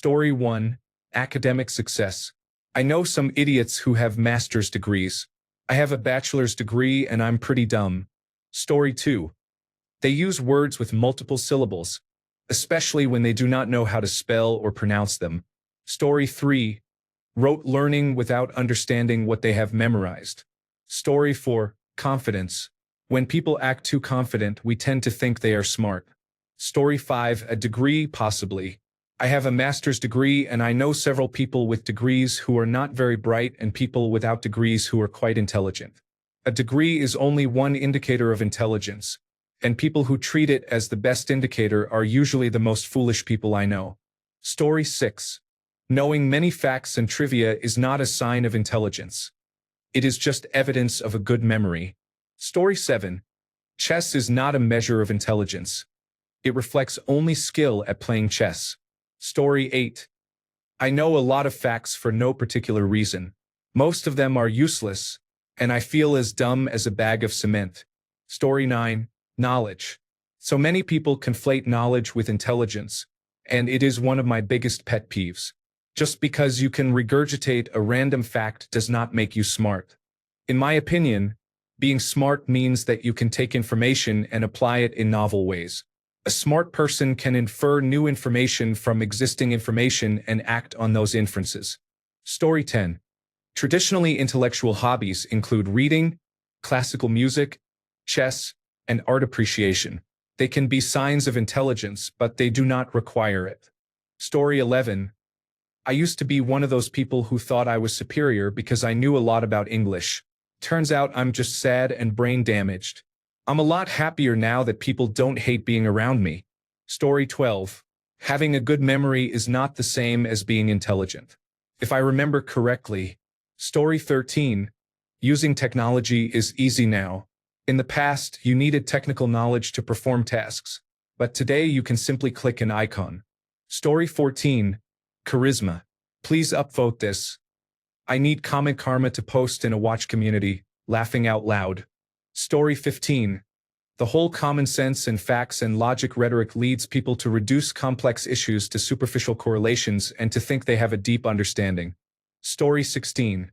Story 1. Academic success. I know some idiots who have master's degrees. I have a bachelor's degree and I'm pretty dumb. Story 2. They use words with multiple syllables, especially when they do not know how to spell or pronounce them. Story 3. Rote learning without understanding what they have memorized. Story 4. Confidence. When people act too confident, we tend to think they are smart. Story 5. A degree, possibly. I have a master's degree and I know several people with degrees who are not very bright and people without degrees who are quite intelligent. A degree is only one indicator of intelligence, and people who treat it as the best indicator are usually the most foolish people I know. Story 6. Knowing many facts and trivia is not a sign of intelligence. It is just evidence of a good memory. Story 7. Chess is not a measure of intelligence. It reflects only skill at playing chess. Story 8. I know a lot of facts for no particular reason. Most of them are useless, and I feel as dumb as a bag of cement. Story 9. Knowledge. So many people conflate knowledge with intelligence, and it is one of my biggest pet peeves. Just because you can regurgitate a random fact does not make you smart. In my opinion, being smart means that you can take information and apply it in novel ways. A smart person can infer new information from existing information and act on those inferences. Story 10. Traditionally intellectual hobbies include reading, classical music, chess, and art appreciation. They can be signs of intelligence, but they do not require it. Story 11. I used to be one of those people who thought I was superior because I knew a lot about English. Turns out I'm just sad and brain damaged. I'm a lot happier now that people don't hate being around me. Story 12. Having a good memory is not the same as being intelligent. If I remember correctly. Story 13. Using technology is easy now. In the past, you needed technical knowledge to perform tasks, but today you can simply click an icon. Story 14. Charisma. Please upvote this. I need comment karma to post in a watch community, laughing out loud. Story 15. The whole common sense and facts and logic rhetoric leads people to reduce complex issues to superficial correlations and to think they have a deep understanding. Story 16.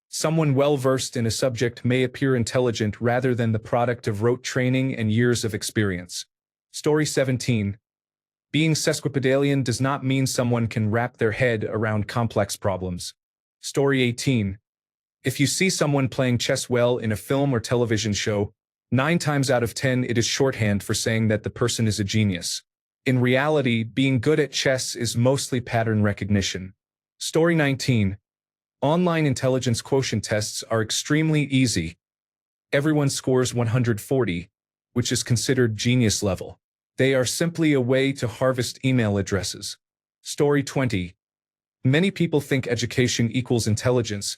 Someone well-versed in a subject may appear intelligent rather than the product of rote training and years of experience. Story 17. Being sesquipedalian does not mean someone can wrap their head around complex problems. Story 18. If you see someone playing chess well in a film or television show, 9 times out of 10 it is shorthand for saying that the person is a genius. In reality, being good at chess is mostly pattern recognition. Story 19. Online intelligence quotient tests are extremely easy. Everyone scores 140, which is considered genius level. They are simply a way to harvest email addresses. Story 20. Many people think education equals intelligence,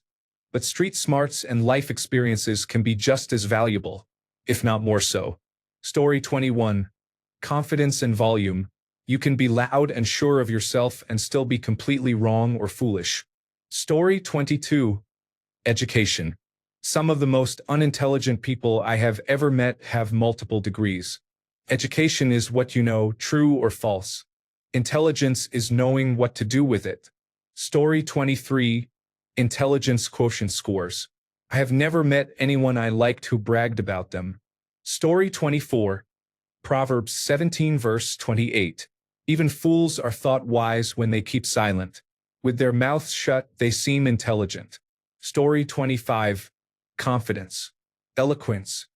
but street smarts and life experiences can be just as valuable, if not more so. Story 21. Confidence and volume. You can be loud and sure of yourself and still be completely wrong or foolish. Story 22. Education. Some of the most unintelligent people I have ever met have multiple degrees. Education is what you know, true or false. Intelligence is knowing what to do with it. Story 23. Intelligence quotient scores. I have never met anyone I liked who bragged about them. Story 24. Proverbs 17 verse 28. Even fools are thought wise when they keep silent. With their mouths shut, they seem intelligent. Story 25. Confidence, eloquence,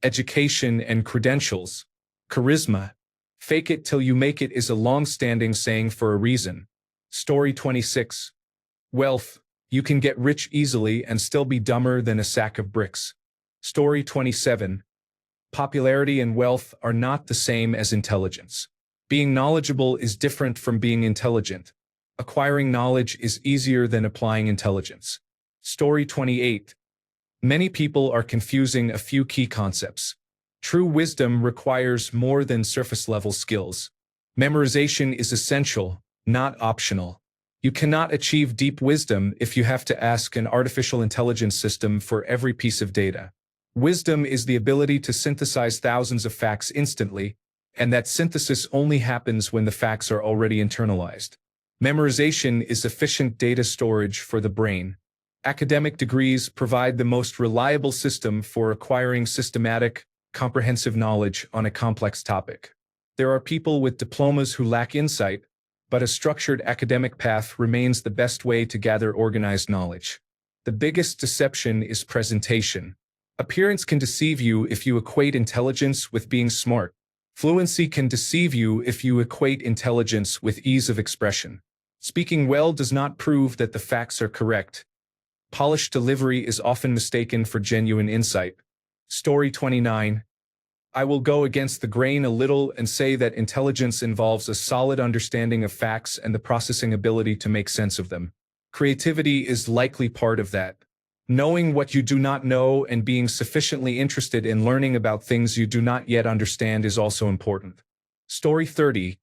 education and credentials, charisma. Fake it till you make it is a long-standing saying for a reason. Story 26. Wealth. You can get rich easily and still be dumber than a sack of bricks. Story 27. Popularity and wealth are not the same as intelligence. Being knowledgeable is different from being intelligent. Acquiring knowledge is easier than applying intelligence. Story 28. Many people are confusing a few key concepts. True wisdom requires more than surface-level skills. Memorization is essential, not optional. You cannot achieve deep wisdom if you have to ask an artificial intelligence system for every piece of data. Wisdom is the ability to synthesize thousands of facts instantly, and that synthesis only happens when the facts are already internalized. Memorization is efficient data storage for the brain. Academic degrees provide the most reliable system for acquiring systematic, comprehensive knowledge on a complex topic. There are people with diplomas who lack insight, but a structured academic path remains the best way to gather organized knowledge. The biggest deception is presentation. Appearance can deceive you if you equate intelligence with being smart. Fluency can deceive you if you equate intelligence with ease of expression. Speaking well does not prove that the facts are correct. Polished delivery is often mistaken for genuine insight. Story 29. I will go against the grain a little and say that intelligence involves a solid understanding of facts and the processing ability to make sense of them. Creativity is likely part of that. Knowing what you do not know and being sufficiently interested in learning about things you do not yet understand is also important. Story 30.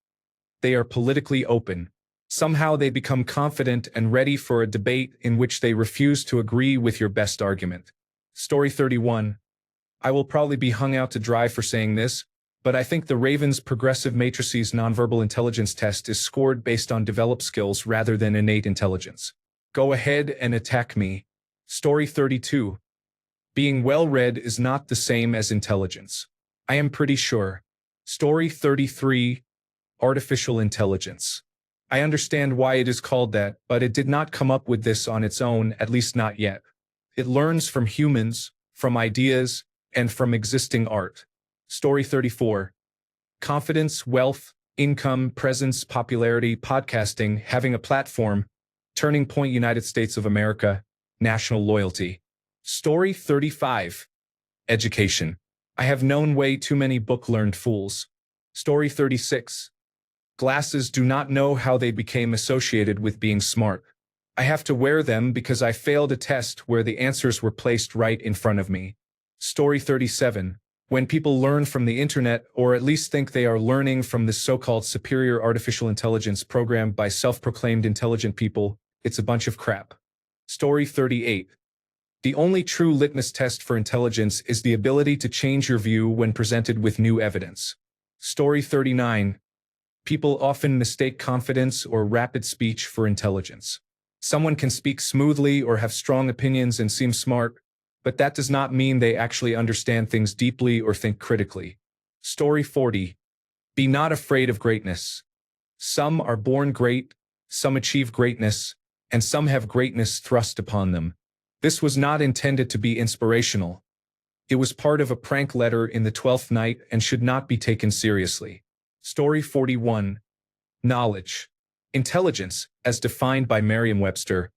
They are politically open. Somehow they become confident and ready for a debate in which they refuse to agree with your best argument. Story 31. I will probably be hung out to dry for saying this, but I think the Raven's progressive matrices nonverbal intelligence test is scored based on developed skills rather than innate intelligence. Go ahead and attack me. Story 32. Being well-read is not the same as intelligence. I am pretty sure. Story 33. Artificial intelligence. I understand why it is called that, but it did not come up with this on its own, at least not yet. It learns from humans, from ideas, and from existing art. Story 34. Confidence, wealth, income, presence, popularity, podcasting, having a platform, turning point United States of America, national loyalty. Story 35. Education. I have known way too many book-learned fools. Story 36. Glasses do not know how they became associated with being smart. I have to wear them because I failed a test where the answers were placed right in front of me. Story 37. When people learn from the internet, or at least think they are learning from this so-called superior artificial intelligence programmed by self-proclaimed intelligent people, it's a bunch of crap. Story 38. The only true litmus test for intelligence is the ability to change your view when presented with new evidence. Story 39. People often mistake confidence or rapid speech for intelligence. Someone can speak smoothly or have strong opinions and seem smart, but that does not mean they actually understand things deeply or think critically. Story 40. Be not afraid of greatness. Some are born great, some achieve greatness, and some have greatness thrust upon them. This was not intended to be inspirational. It was part of a prank letter in the 12th night and should not be taken seriously. Story 41. Knowledge. Intelligence, as defined by Merriam-Webster,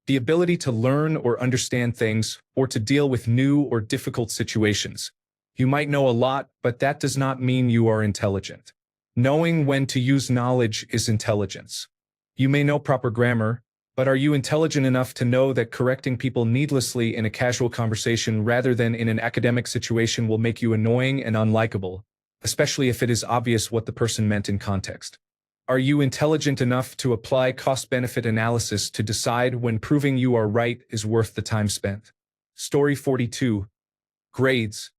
the ability to learn or understand things, or to deal with new or difficult situations. You might know a lot, but that does not mean you are intelligent. Knowing when to use knowledge is intelligence. You may know proper grammar, but are you intelligent enough to know that correcting people needlessly in a casual conversation rather than in an academic situation will make you annoying and unlikable, especially if it is obvious what the person meant in context? Are you intelligent enough to apply cost-benefit analysis to decide when proving you are right is worth the time spent? Story 42. Grades.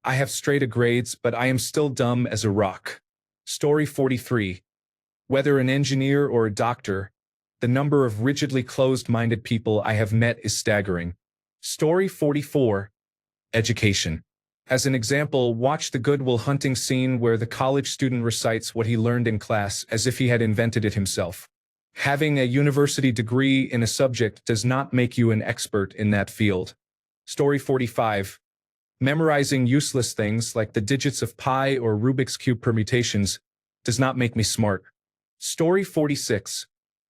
I have straight A grades, but I am still dumb as a rock. Story 43. Whether an engineer or a doctor, the number of rigidly closed-minded people I have met is staggering. Story 44. Education. As an example, watch the Good Will Hunting scene where the college student recites what he learned in class as if he had invented it himself. Having a university degree in a subject does not make you an expert in that field. Story 45. Memorizing useless things like the digits of pi or Rubik's Cube permutations does not make me smart. Story 46.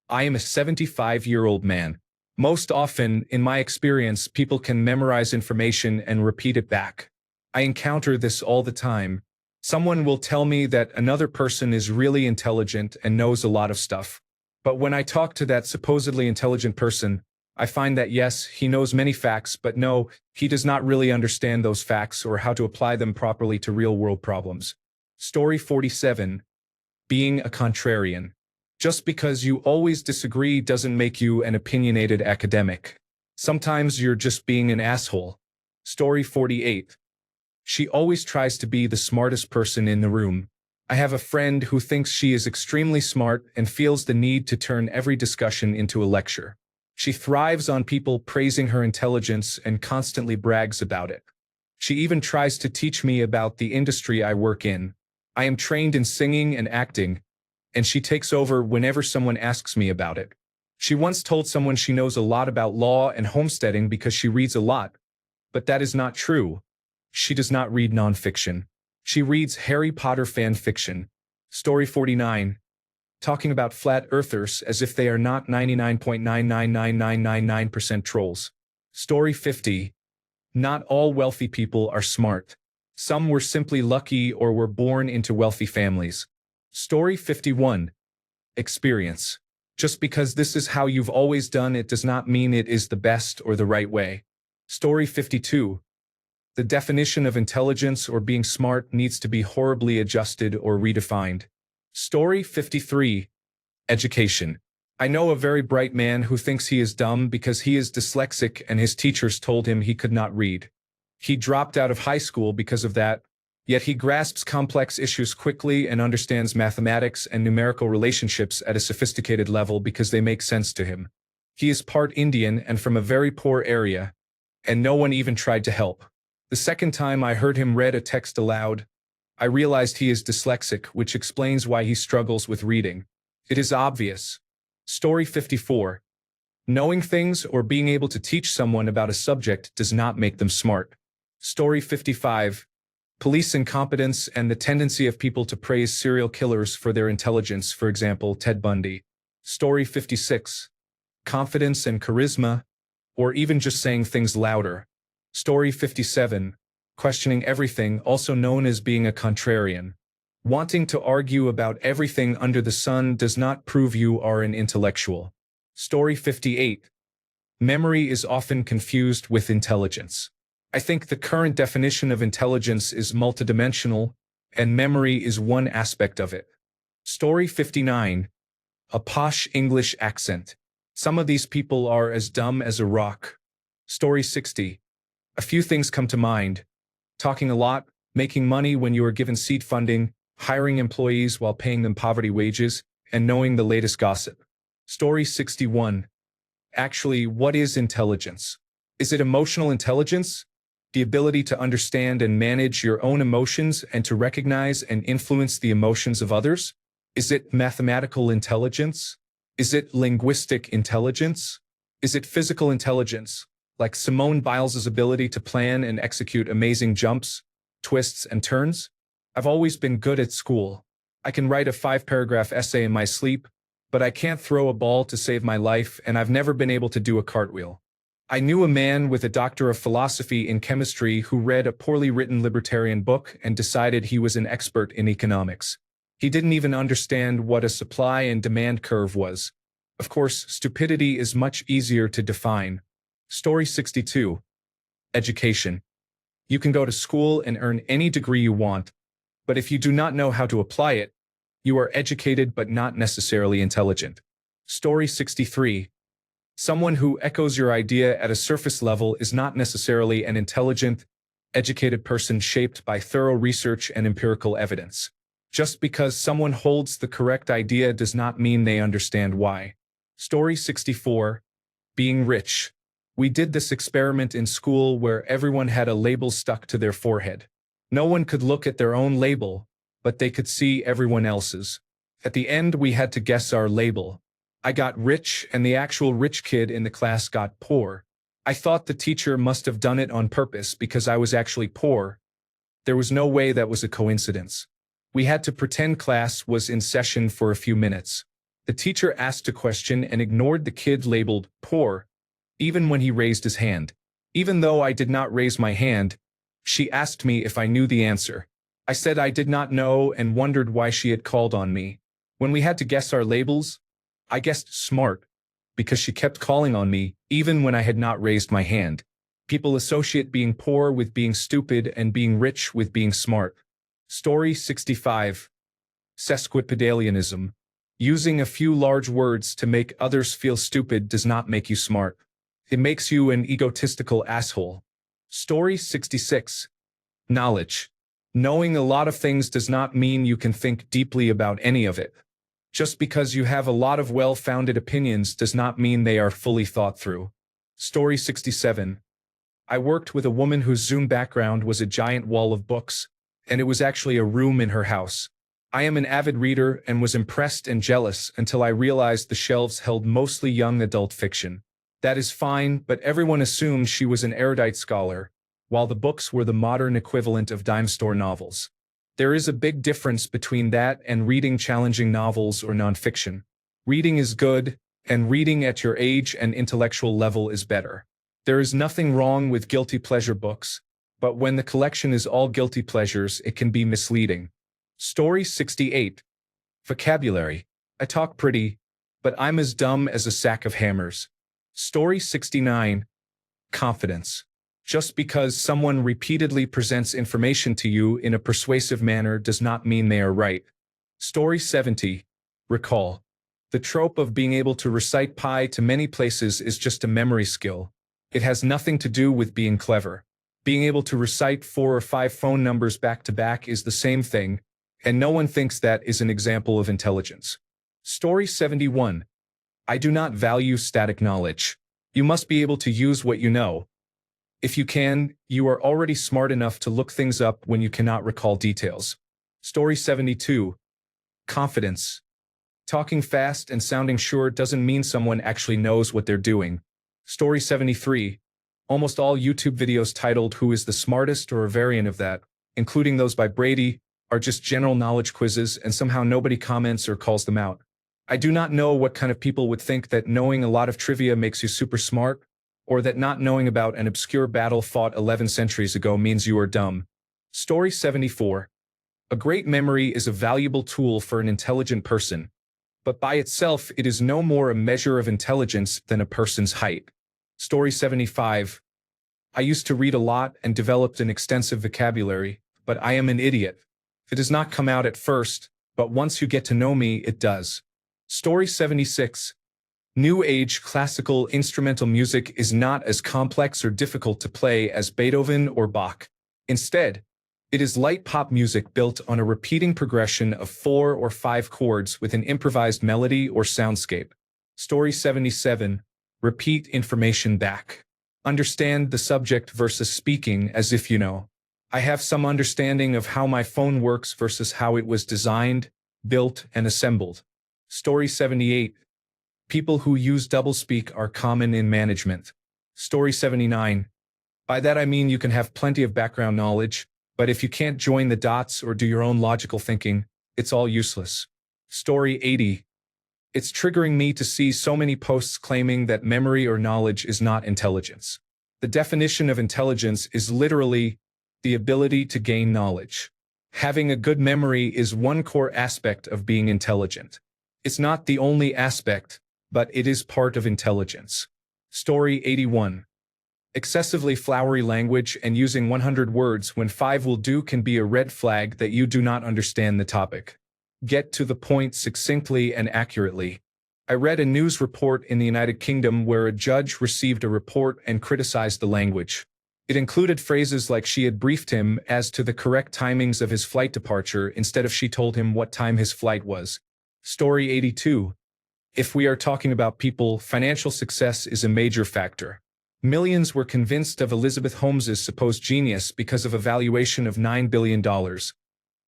I am a 75-year-old man. Most often, in my experience, people can memorize information and repeat it back. I encounter this all the time. Someone will tell me that another person is really intelligent and knows a lot of stuff. But when I talk to that supposedly intelligent person, I find that yes, he knows many facts, but no, he does not really understand those facts or how to apply them properly to real-world problems. Story 47. Being a contrarian. Just because you always disagree doesn't make you an opinionated academic. Sometimes you're just being an asshole. Story 48. She always tries to be the smartest person in the room. I have a friend who thinks she is extremely smart and feels the need to turn every discussion into a lecture. She thrives on people praising her intelligence and constantly brags about it. She even tries to teach me about the industry I work in. I am trained in singing and acting, and she takes over whenever someone asks me about it. She once told someone she knows a lot about law and homesteading because she reads a lot, but that is not true. She does not read nonfiction. She reads Harry Potter fan fiction. Story 49. Talking about flat earthers as if they are not 99.999999% trolls. Story 50. Not all wealthy people are smart. Some were simply lucky or were born into wealthy families. Story 51. Experience. Just because this is how you've always done it does not mean it is the best or the right way. Story 52. The definition of intelligence or being smart needs to be horribly adjusted or redefined. Story 53. Education. I know a very bright man who thinks he is dumb because he is dyslexic and his teachers told him he could not read. He dropped out of high school because of that, yet he grasps complex issues quickly and understands mathematics and numerical relationships at a sophisticated level because they make sense to him. He is part Indian and from a very poor area, and no one even tried to help. The second time I heard him read a text aloud, I realized he is dyslexic, which explains why he struggles with reading. It is obvious. Story 54. Knowing things or being able to teach someone about a subject does not make them smart. Story 55. Police incompetence and the tendency of people to praise serial killers for their intelligence, for example, Ted Bundy. Story 56. Confidence and charisma, or even just saying things louder. Story 57. Questioning everything, also known as being a contrarian. Wanting to argue about everything under the sun does not prove you are an intellectual. Story 58. Memory is often confused with intelligence. I think the current definition of intelligence is multidimensional, and memory is one aspect of it. Story 59. A posh English accent. Some of these people are as dumb as a rock. Story 60. A few things come to mind. Talking a lot, making money when you are given seed funding, hiring employees while paying them poverty wages, and knowing the latest gossip. Story 61. Actually, what is intelligence? Is it emotional intelligence? The ability to understand and manage your own emotions and to recognize and influence the emotions of others? Is it mathematical intelligence? Is it linguistic intelligence? Is it physical intelligence, like Simone Biles's ability to plan and execute amazing jumps, twists, and turns? I've always been good at school. I can write a 5-paragraph essay in my sleep, but I can't throw a ball to save my life, and I've never been able to do a cartwheel. I knew a man with a doctor of philosophy in chemistry who read a poorly written libertarian book and decided he was an expert in economics. He didn't even understand what a supply and demand curve was. Of course, stupidity is much easier to define. Story 62. Education. You can go to school and earn any degree you want, but if you do not know how to apply it, you are educated but not necessarily intelligent. Story 63. Someone who echoes your idea at a surface level is not necessarily an intelligent, educated person shaped by thorough research and empirical evidence. Just because someone holds the correct idea does not mean they understand why. Story 64. Being rich. We did this experiment in school where everyone had a label stuck to their forehead. No one could look at their own label, but they could see everyone else's. At the end, we had to guess our label. I got rich, and the actual rich kid in the class got poor. I thought the teacher must have done it on purpose because I was actually poor. There was no way that was a coincidence. We had to pretend class was in session for a few minutes. The teacher asked a question and ignored the kid labeled poor, even when he raised his hand. Even though I did not raise my hand, she asked me if I knew the answer. I said I did not know and wondered why she had called on me. When we had to guess our labels, I guessed smart, because she kept calling on me, even when I had not raised my hand. People associate being poor with being stupid and being rich with being smart. Story 65. Sesquipedalianism. Using a few large words to make others feel stupid does not make you smart. It makes you an egotistical asshole. Story 66. Knowledge. Knowing a lot of things does not mean you can think deeply about any of it. Just because you have a lot of well-founded opinions does not mean they are fully thought through. Story 67. I worked with a woman whose Zoom background was a giant wall of books, and it was actually a room in her house. I am an avid reader and was impressed and jealous until I realized the shelves held mostly young adult fiction. That is fine, but everyone assumed she was an erudite scholar, while the books were the modern equivalent of dime store novels. There is a big difference between that and reading challenging novels or nonfiction. Reading is good, and reading at your age and intellectual level is better. There is nothing wrong with guilty pleasure books, but when the collection is all guilty pleasures, it can be misleading. Story 68. Vocabulary. I talk pretty, but I'm as dumb as a sack of hammers. Story 69. Confidence. Just because someone repeatedly presents information to you in a persuasive manner does not mean they are right. Story 70. Recall. The trope of being able to recite pi to many places is just a memory skill. It has nothing to do with being clever. Being able to recite 4 or 5 phone numbers back to back is the same thing, and no one thinks that is an example of intelligence. Story 71. I do not value static knowledge. You must be able to use what you know. If you can, you are already smart enough to look things up when you cannot recall details. Story 72. Confidence. Talking fast and sounding sure doesn't mean someone actually knows what they're doing. Story 73. Almost all YouTube videos titled "Who is the smartest?" or a variant of that, including those by Brady, are just general knowledge quizzes and somehow nobody comments or calls them out. I do not know what kind of people would think that knowing a lot of trivia makes you super smart, or that not knowing about an obscure battle fought 11 centuries ago means you are dumb. Story 74. A great memory is a valuable tool for an intelligent person, but by itself it is no more a measure of intelligence than a person's height. Story 75. I used to read a lot and developed an extensive vocabulary, but I am an idiot. It does not come out at first, but once you get to know me, it does. Story 76. New Age classical instrumental music is not as complex or difficult to play as Beethoven or Bach. Instead, it is light pop music built on a repeating progression of 4 or 5 chords with an improvised melody or soundscape. Story 77. Repeat information back. Understand the subject versus speaking as if you know. I have some understanding of how my phone works versus how it was designed, built, and assembled. Story 78. People who use doublespeak are common in management. Story 79. By that I mean you can have plenty of background knowledge, but if you can't join the dots or do your own logical thinking, it's all useless. Story 80. It's triggering me to see so many posts claiming that memory or knowledge is not intelligence. The definition of intelligence is literally the ability to gain knowledge. Having a good memory is one core aspect of being intelligent. It's not the only aspect, but it is part of intelligence. Story 81. Excessively flowery language and using 100 words when 5 will do can be a red flag that you do not understand the topic. Get to the point succinctly and accurately. I read a news report in the United Kingdom where a judge received a report and criticized the language. It included phrases like she had briefed him as to the correct timings of his flight departure instead of she told him what time his flight was. Story 82. If we are talking about people, financial success is a major factor. Millions were convinced of Elizabeth Holmes's supposed genius because of a valuation of $9 billion.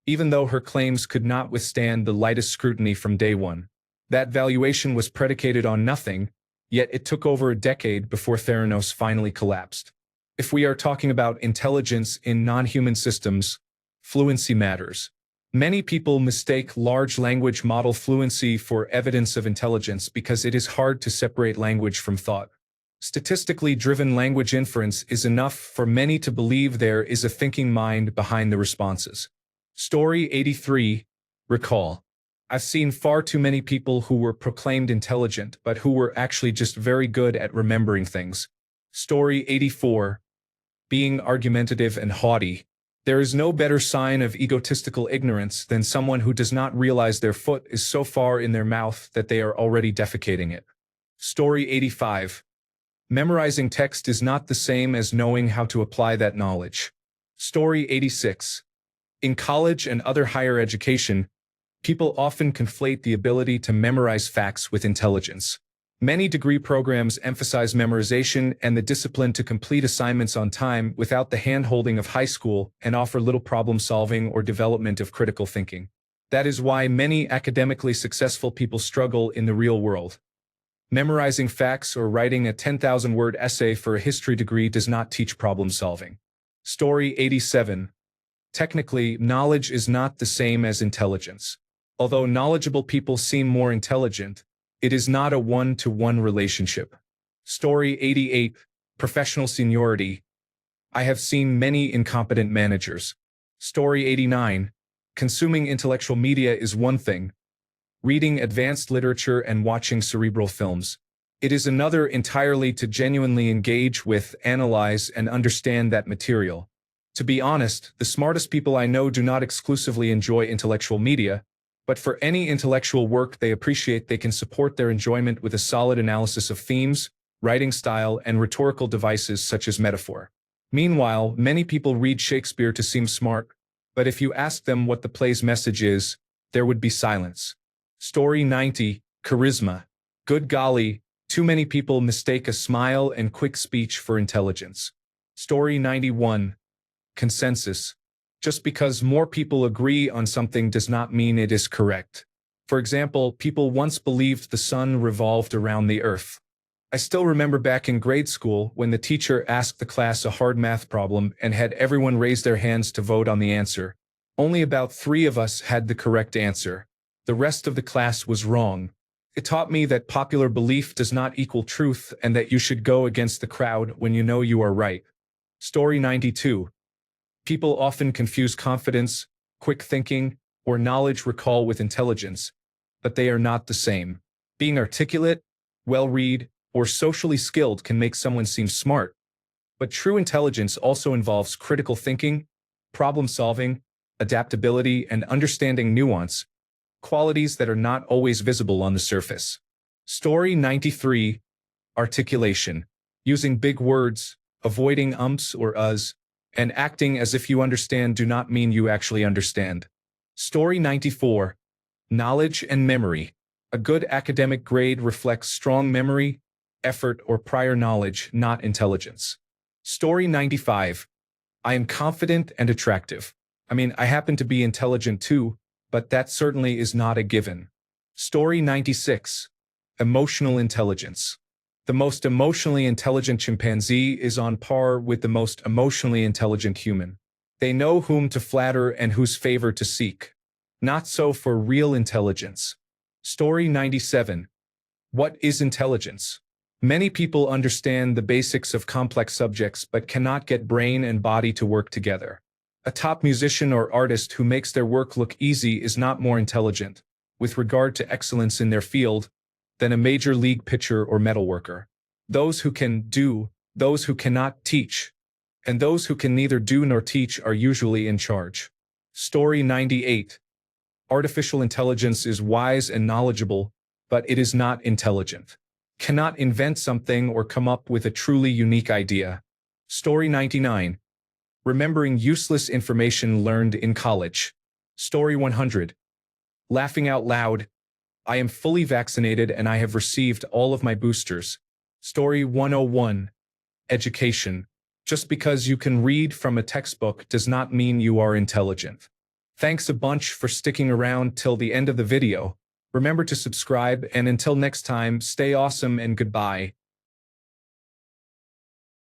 Even though her claims could not withstand the lightest scrutiny from day one. That valuation was predicated on nothing, yet it took over a decade before Theranos finally collapsed. If we are talking about intelligence in non-human systems, fluency matters. Many people mistake large language model fluency for evidence of intelligence because it is hard to separate language from thought. Statistically driven language inference is enough for many to believe there is a thinking mind behind the responses. Story 83. Recall. I've seen far too many people who were proclaimed intelligent but who were actually just very good at remembering things. Story 84. Being argumentative and haughty. There is no better sign of egotistical ignorance than someone who does not realize their foot is so far in their mouth that they are already defecating it. Story 85. Memorizing text is not the same as knowing how to apply that knowledge. Story 86. In college and other higher education, people often conflate the ability to memorize facts with intelligence. Many degree programs emphasize memorization and the discipline to complete assignments on time without the hand-holding of high school and offer little problem-solving or development of critical thinking. That is why many academically successful people struggle in the real world. Memorizing facts or writing a 10,000-word essay for a history degree does not teach problem-solving. Story 87. Technically, knowledge is not the same as intelligence. Although knowledgeable people seem more intelligent, it is not a one-to-one relationship. Story 88. Professional seniority. I have seen many incompetent managers. Story 89. Consuming intellectual media is one thing. Reading advanced literature and watching cerebral films. It is another entirely to genuinely engage with, analyze, and understand that material. To be honest, the smartest people I know do not exclusively enjoy intellectual media, but for any intellectual work they appreciate, they can support their enjoyment with a solid analysis of themes, writing style, and rhetorical devices such as metaphor. Meanwhile, many people read Shakespeare to seem smart, but if you ask them what the play's message is, there would be silence. Story 90. Charisma. Good golly, too many people mistake a smile and quick speech for intelligence. Story 91. Consensus. Just because more people agree on something does not mean it is correct. For example, people once believed the sun revolved around the earth. I still remember back in grade school when the teacher asked the class a hard math problem and had everyone raise their hands to vote on the answer. Only about 3 of us had the correct answer. The rest of the class was wrong. It taught me that popular belief does not equal truth and that you should go against the crowd when you know you are right. Story 92. People often confuse confidence, quick thinking, or knowledge recall with intelligence, but they are not the same. Being articulate, well-read, or socially skilled can make someone seem smart, but true intelligence also involves critical thinking, problem-solving, adaptability, and understanding nuance, qualities that are not always visible on the surface. Story 93. Articulation. Using big words, avoiding ums or uhs, and acting as if you understand do not mean you actually understand. Story 94. Knowledge and memory. A good academic grade reflects strong memory, effort, or prior knowledge, not intelligence. Story 95. I am confident and attractive. I happen to be intelligent too, but that certainly is not a given. Story 96. Emotional intelligence. The most emotionally intelligent chimpanzee is on par with the most emotionally intelligent human. They know whom to flatter and whose favor to seek. Not so for real intelligence. Story 97. What is intelligence? Many people understand the basics of complex subjects but cannot get brain and body to work together. A top musician or artist who makes their work look easy is not more intelligent, with regard to excellence in their field, than a major league pitcher or metalworker. Those who can do, those who cannot teach, and those who can neither do nor teach are usually in charge. Story 98. Artificial intelligence is wise and knowledgeable, but it is not intelligent. Cannot invent something or come up with a truly unique idea. Story 99. Remembering useless information learned in college. Story 100. Laughing out loud. I am fully vaccinated and I have received all of my boosters. Story 101. Education. Just because you can read from a textbook does not mean you are intelligent. Thanks a bunch for sticking around till the end of the video. Remember to subscribe, and until next time, stay awesome and goodbye.